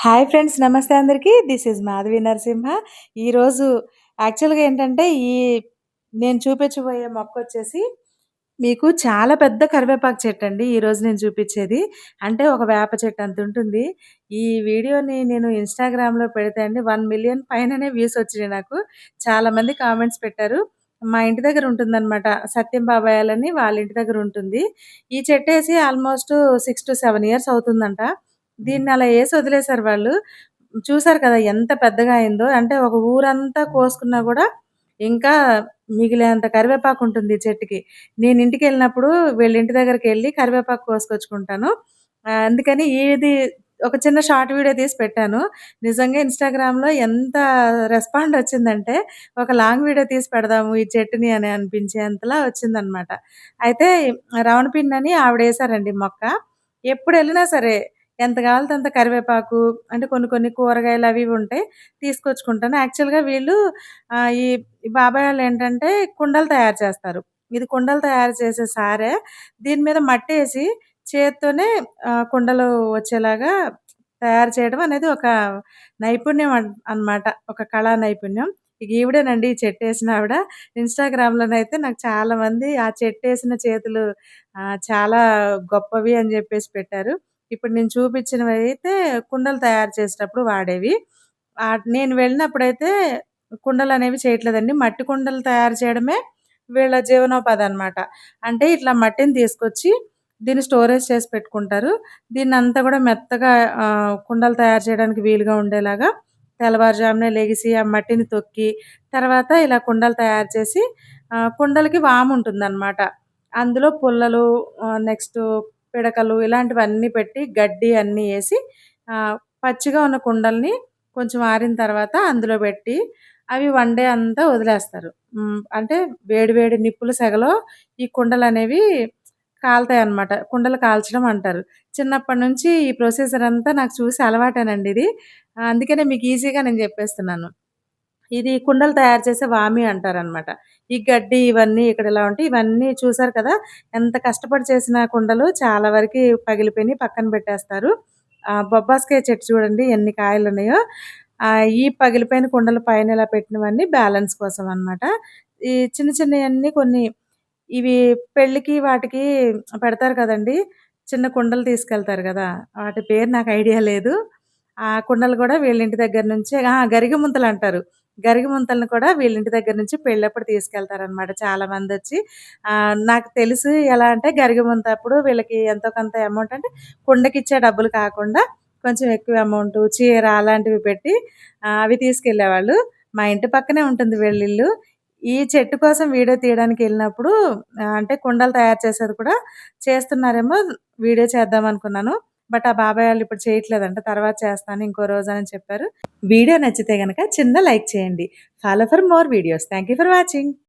Hi friends. నమస్తే అందరికీ. This is Madhavi Narasimha. ఈరోజు యాక్చువల్‌గా ఏంటంటే, నేను చూపించబోయే మొక్కొచ్చేసి మీకు చాలా పెద్ద కరివేపాకు చెట్టండి ఈరోజు నేను చూపిచ్చేది. అంటే ఒక వేప చెట్టు అంతుంటుంది. ఈ వీడియోని నేను ఇన్‌స్టాగ్రామ్‌లో పెడితే అండి 1,000,000 పైననే వ్యూస్ వచ్చినియి నాకు. చాలామంది కామెంట్స్ పెట్టారు. మా ఇంటి దగ్గర ఉంటుందనమాట. సత్యం బాబాయాలని వాళ్ళ ఇంటి దగ్గర ఉంటుంది. ఈ చెట్టేసి ఆల్‌మోస్ట్ 6-7 ఇయర్స్ అవుతుందంట. దీన్ని అలా ఏసి వదిలేసారు వాళ్ళు. చూసారు కదా! ఎంత పెద్దగా అయిందో. అంటే ఒక ఊరంతా కోసుకున్నా గూడా ఇంకా మిగిలేంత కరివేపాకుంటుంది ఈ చెట్టుకి. నేను ఇంటికెళ్ళినప్పుడు వీళ్ళ ఇంటి దగ్గరికెళ్ళి కరివేపాకు కోసుకొచ్చుకుంటాను. అందుకని ఇది ఒక చిన్న షార్ట్ వీడియో తీసి పెట్టాను. నిజంగా ఇన్‌స్టాగ్రామ్‌లో ఎంత రెస్పాండ్ వచ్చిందంటే, ఒక లాంగ్ వీడియో తీసి పెడదాము ఈ చెట్టుని అని అనిపించేంతలా వచ్చిందనమాట. అయితే రవణపిన్నని ఆవిడేశారండి మొక్క. ఎప్పుడెళ్ళినా సరే ఎంత కావాలితే అంత కరివేపాకు అంటే కొన్ని కొన్ని కూరగాయలు అవి ఇవి ఉంటాయి తీసుకొచ్చుకుంటాను. యాక్చువల్‌గా వీళ్ళు ఈ బాబాయ్ వాళ్ళేంటంటే కుండలు తయారు చేస్తారు. ఇది కుండలు తయారు చేసే సారే. దీని మీద మట్టేసి చేత్తోనే కుండలు వచ్చేలాగా తయారు చేయడం అనేది ఒక నైపుణ్యం అనమాట. ఒక కళా నైపుణ్యం. ఇక ఈవిడేనండి ఈ చెట్టేసినావిడ. ఇన్‌స్టాగ్రామ్‌లోనైతే నాకు చాలామంది ఆ చెట్టేసిన చేతులు చాలా గొప్పవి అని జెప్పేసి పెట్టారు. ఇప్పుడు నేను చూపించినవైతే కుండలు తయారు చేసేటప్పుడు వాడేవి. నేను వెళ్ళినప్పుడైతే కుండలనేవి చేయట్లేదండి. మట్టి కుండలు తయారు చేయడమే వీళ్ళ జీవనోపాధనమాట. అంటే ఇట్లా మట్టిని తీసుకొచ్చి దీన్ని స్టోరేజ్ చేసి పెట్టుకుంటారు. దీన్నంతా గూడా మెత్తగా కుండలు తయారు చేయడానికి వీలుగా ఉండేలాగా తెల్లవారుజామునే లెగిసి ఆ మట్టిని తొక్కి, తర్వాత ఇలా కుండలు తయారు చేసి కుండలకి వాముంటుందనమాట. అందులో పుల్లలు నెక్స్టు పిడకలు ఇలాంటివన్నీ పెట్టి గడ్డి అన్నీ యేసి పచ్చిగా ఉన్న కుండల్ని కొంచెం ఆరిన తర్వాత అందులో బెట్టి అవి వన్ డే అంతా వదిలేస్తారు. అంటే వేడి వేడి నిప్పుల సెగలో ఈ కుండలనేవి కాలుతాయన్నమాట. కుండలు కాల్చడం అంటారు. చిన్నప్పటి నుంచి ఈ ప్రొసీజర్ అంతా నాకు చూసి అలవాటేనండి ఇది. అందుకనే మీకు ఈజీగా నేను జెప్పేస్తున్నాను. ఇది కుండలు తయారు చేసే వామి అంటారనమాట. ఈ గడ్డి ఇవన్నీ ఇక్కడ ఇలా ఉంటాయి. ఇవన్నీ చూసారు కదా! ఎంత కష్టపడి చేసిన కుండలు చాలా వరకి పగిలిపోయినియి. పక్కన పెట్టేస్తారు. బొబ్బాస్కాయ చెట్టు చూడండి ఎన్ని కాయలున్నాయో. ఈ పగిలిపోయిన కుండల పైన ఇలా పెట్టినవన్నీ బ్యాలెన్స్ కోసం అనమాట. ఈ చిన్న చిన్నయన్నీ కొన్ని ఇవి పెళ్ళికి వాటికి పెడతారు కదండీ! చిన్న కుండలు తీసుకెళ్తారు గదా! వాటి పేరు నాకు ఐడియా లేదు. ఆ కుండలు గూడా వీళ్ళింటి దగ్గర నుంచే గరిగ ముంతలంటారు. గరిగ ముంతలను కూడా వీళ్ళింటి దగ్గర నుంచి పెళ్ళప్పుడు తీసుకెళ్తారనమాట చాలామందొచ్చి. నాకు తెలిసి ఎలా అంటే గరిగ ముంత అప్పుడు వీళ్ళకి ఎంతో కొంత అమౌంట్ అంటే కుండకిచ్చే డబ్బులు కాకుండా కొంచెం ఎక్కువ అమౌంటు, చీర అలాంటివి పెట్టి అవి తీసుకెళ్ళేవాళ్ళు. మా ఇంటి పక్కనే ఉంటుంది వీళ్ళిల్లు. ఈ చెట్టు కోసం వీడియో తీయడానికెళ్ళినప్పుడు అంటే కుండలు తయారు చేసేది కూడా చేస్తున్నారేమో వీడియో చేద్దామనుకున్నాను. బట్ ఆ బాబాయ్ వాళ్ళు ఇప్పుడు చేయట్లేదంట. తర్వాత చేస్తాను ఇంకో రోజని చెప్పారు. వీడియో నచ్చితే గనక చిన్న లైక్ చేయండి. Follow for more videos. Thank you for watching.